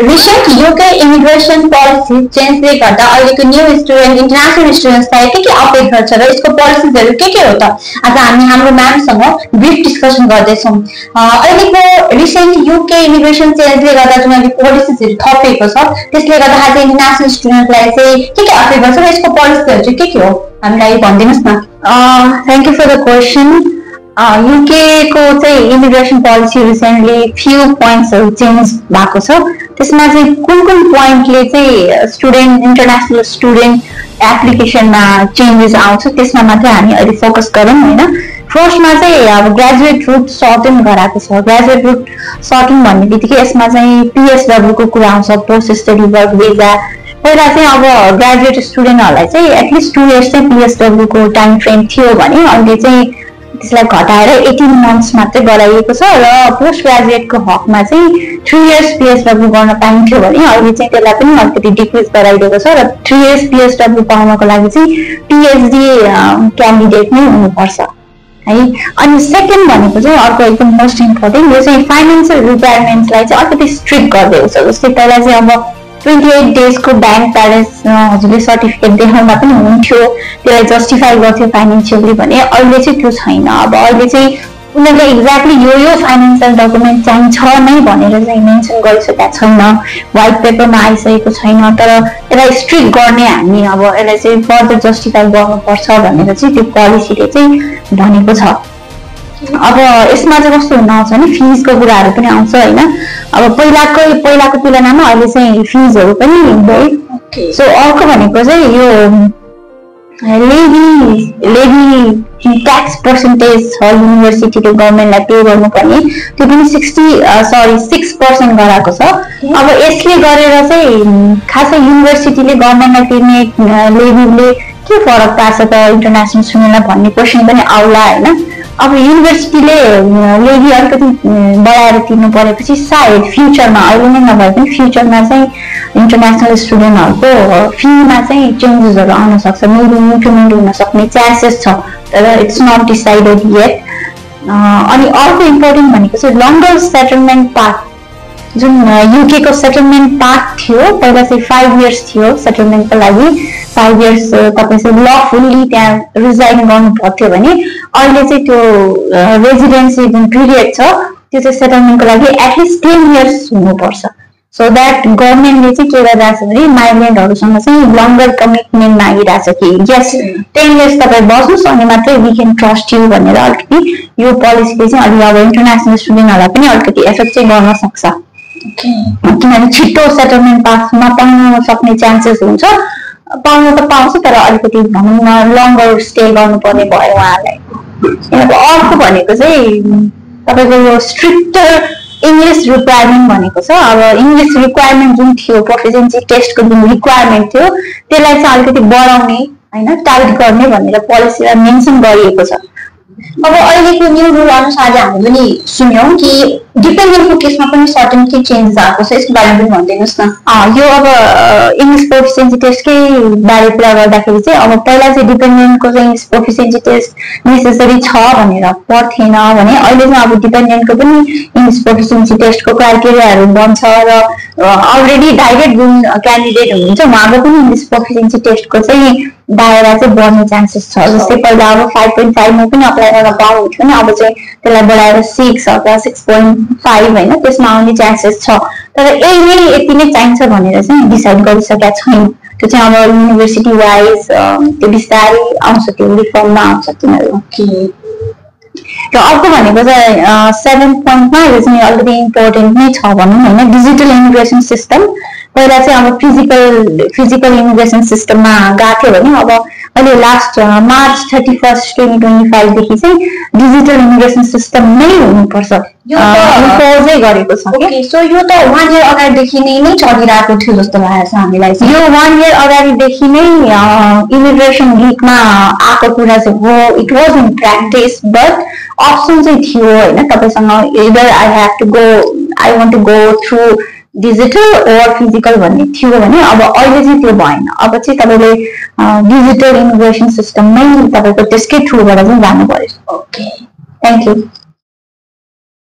Recent UK immigration policy चेन्जले गर्दा अहिलेको new student international स्टुडेन्ट्सलाई के अपेक गर्छ र यसको पोलिसिजहरू के हो त आज हामी हाम्रो म्यामसँग ब्रिफ डिस्कसन गर्दैछौँ। अहिलेको रिसेन्ट UK इमिग्रेसन चेन्जले गर्दा जुन अहिले पोलिसिजहरू थपिएको छ त्यसले गर्दा आज इन्टरनेसनल स्टुडेन्टलाई चाहिँ के अपेक गर्छ र यसको पोलिसिजहरू चाहिँ के हो हामीलाई भनिदिनुस् न। Thank you for the question. UK को चाहिँ इमिग्रेसन पोलिसी रिसेन्टली फ्यु पोइन्ट्सहरू चेन्ज भएको छ। त्यसमा चाहिँ कुन पोइन्टले चाहिँ स्टुडेन्ट इन्टरनेसनल स्टुडेन्ट एप्लिकेसनमा चेन्जेस आउँछ त्यसमा मात्रै हामी अहिले फोकस गरौँ होइन। फर्स्टमा चाहिँ अब ग्रेजुएट रुट सर्टिङ गराएको छ। ग्रेजुएट रुट सर्टिङ भन्ने बित्तिकै यसमा चाहिँ PSW को कुरा आउँछ, पोस्ट स्टडी वर्क भिजा। पहिला चाहिँ अब ग्रेजुएट स्टुडेन्टहरूलाई चाहिँ एटलिस्ट 2 इयर्स चाहिँ PSW को टाइम फ्रेम थियो भने अहिले चाहिँ त्यसलाई घटाएर 18 मन्थ्स मात्रै गराइएको छ र पोस्ट ग्रेजुएटको हकमा चाहिँ 3 इयर्स PSW गर्न पाइन्थ्यो भने अहिले चाहिँ त्यसलाई पनि अलिकति डिक्रिज गराइदिएको छ र 3 इयर्स PSW पाउनको लागि चाहिँ PhD क्यान्डिडेट नै हुनुपर्छ है। अनि सेकेन्ड भनेको चाहिँ अर्को एकदम मोस्ट इम्पोर्टेन्ट यो चाहिँ फाइनेन्सियल रिक्वायरमेन्ट्सलाई चाहिँ अलिकति स्ट्रिक्ट गरिदिएको छ। जस्तै पहिला चाहिँ अब 28 डेजको ब्याङ्क ब्यालेन्स हजुरले सर्टिफिकेट देखाउँदा पनि हुन्थ्यो, त्यसलाई जस्टिफाई गर्थ्यो फाइनेन्सियली भने। अहिले चाहिँ त्यो छैन। अब अहिले चाहिँ उनीहरूले एक्ज्याक्टली यो फाइनेन्सियल डकुमेन्ट चाहिन्छ नै भनेर चाहिँ मेन्सन गरिसकेका छैन, व्हाइट पेपरमा आइसकेको छैन। तर यसलाई स्ट्रिक्ट गर्ने हामी अब यसलाई चाहिँ फर्दर जस्टिफाई गर्नुपर्छ भनेर चाहिँ त्यो पोलिसीले चाहिँ भनेको छ। अब यसमा चाहिँ कस्तो हुन आउँछ भने फिजको कुराहरू पनि आउँछ होइन। अब पहिलाको तुलनामा अहिले चाहिँ फिजहरू पनि बढी। सो अर्को भनेको चाहिँ यो लेभी ट्याक्स पर्सेन्टेज छ युनिभर्सिटीले गभर्मेन्टलाई पे गर्नुपर्ने, त्यो पनि 6% गराएको छ। अब यसले गरेर चाहिँ खासै युनिभर्सिटीले गभर्मेन्टलाई तिर्ने लेभीले के फरक पार्छ त इन्टरनेसनल स्टुडेन्टलाई भन्ने क्वेसन पनि आउला होइन। अब युनिभर्सिटीले लेभी अलिकति बढाएर तिर्नु परेपछि सायद फ्युचरमा, अहिले नै नभए पनि फ्युचरमा चाहिँ इन्टरनेसनल स्टुडेन्टहरूको फीमा चाहिँ चेन्जेसहरू आउन सक्छ, मेबी इन्क्रिमेन्ट हुन सक्ने चान्सेस छ, तर इट्स नट डिसाइडेड येट। अनि अर्को इम्पोर्टेन्ट भनेको चाहिँ लङ्गर सेटलमेन्ट पाथ। जुन UK को सेटलमेन्ट पाथ थियो पहिला चाहिँ 5 इयर्स थियो सेटलमेन्टको लागि। 5 इयर्स तपाईँ चाहिँ लफुल्ली त्यहाँ रिजाइन गर्नु पर्थ्यो भने अहिले चाहिँ त्यो रेजिडेन्सी जुन पिरियड छ त्यो चाहिँ सेटलमेन्टको लागि एटलिस्ट 10 इयर्स हुनुपर्छ। सो द्याट गभर्मेन्टले चाहिँ के गरिरहेछ भने माइग्रेन्टहरूसँग चाहिँ लङ्गर कमिटमेन्ट मागिरहेछ कि यस 10 इयर्स तपाईँ बस्नुहोस् अनि मात्रै वी क्यान ट्रस्ट यु भनेर अलिकति यो पोलिसीले चाहिँ अलि अब इन्टरनेसनल स्टुडेन्टहरूलाई पनि अलिकति एफेक्ट चाहिँ गर्न सक्छ। किनभने छिटो सेटलमेन्ट पाथमा पाउन सक्ने चान्सेस हुन्छ, पाउन त पाउँछ तर अलिकति भनौँ न लङ्गर स्टे गर्नुपर्ने भयो उहाँलाई। अर्को भनेको चाहिँ तपाईँको यो स्ट्रिक्टर इङ्ग्लिस रिक्वायरमेन्ट भनेको छ। अब इङ्ग्लिस रिक्वायरमेन्ट जुन थियो प्रोफिसिएन्सी टेस्टको जुन रिक्वायरमेन्ट थियो त्यसलाई चाहिँ अलिकति बढाउने होइन, टाइट गर्ने भनेर पोलिसीमा मेन्सन गरिएको छ। अब अहिलेको न्यू रुल अनुसार हामी पनि सुन्यौँ कि डिपेन्डेन्टको केसमा पनि सर्टेन के चेन्जेस आएको छ, यसको बारेमा पनि भनिदिनुहोस् न। यो अब इङ्ग्लिस प्रोफिसिएन्सी टेस्टकै बारे कुरा गर्दाखेरि चाहिँ अब पहिला चाहिँ डिपेन्डेन्टको चाहिँ इङ्ग्लिस प्रोफिसिएन्सी टेस्ट नेसेसरी छ भनेर पर्थेन भने अहिले चाहिँ अब डिपेन्डेन्टको पनि इङ्ग्लिस प्रोफिसिएन्सी टेस्टको क्राइटेरियाहरू बन्छ र अलरेडी डाइरेक्ट जुन क्यान्डिडेट हुनुहुन्छ उहाँको पनि इङ्ग्लिस प्रोफिसिएन्सी टेस्टको चाहिँ दायरा चाहिँ बढ्ने चान्सेस छ। जस्तै पहिला अब 5.5 पनि अप्लाई गर्न पाउनुहुन्थ्यो नि, अब चाहिँ त्यसलाई बढाएर 6 अथवा 6.5 होइन त्यसमा आउने चान्सेस छ। तर यति नै चाहिन्छ भनेर चाहिँ डिसाइड गरिसकेका छैन। त्यो चाहिँ अब युनिभर्सिटी वाइज त्यो बिस्तारै आउँछ, त्यो रिफर्ममा आउँछ तिनीहरू। र अर्को भनेको चाहिँ 7 पोइन्टमा यो चाहिँ अलिकति इम्पोर्टेन्ट नै छ भनौँ होइन, डिजिटल इमिग्रेसन सिस्टम। पहिला चाहिँ अब फिजिकल इमिग्रेसन सिस्टममा गएको थियो भने अब अहिले लास्ट मार्च 31, 2025 देखि चाहिँ डिजिटल इमिग्रेसन सिस्टम नै हुनुपर्छ इम्पोजै गरेको छ। सो यो त 1 इयर अगाडिदेखि नै चलिरहेको थियो जस्तो लागेको छ हामीलाई। यो 1 इयर अगाडिदेखि नै इमिग्रेसन लीगमा आएको कुरा चाहिँ हो, it was in practice but option चाहिँ थियो होइन तपाईँसँग, either I want to go through digital or physical भन्ने थियो भने अब अहिले चाहिँ त्यो भएन। अब चाहिँ तपाईँले डिजिटल इमिग्रेसन सिस्टममै तपाईँको त्यसकै थ्रुबाट चाहिँ जानु पर्यो। Okay, thank you.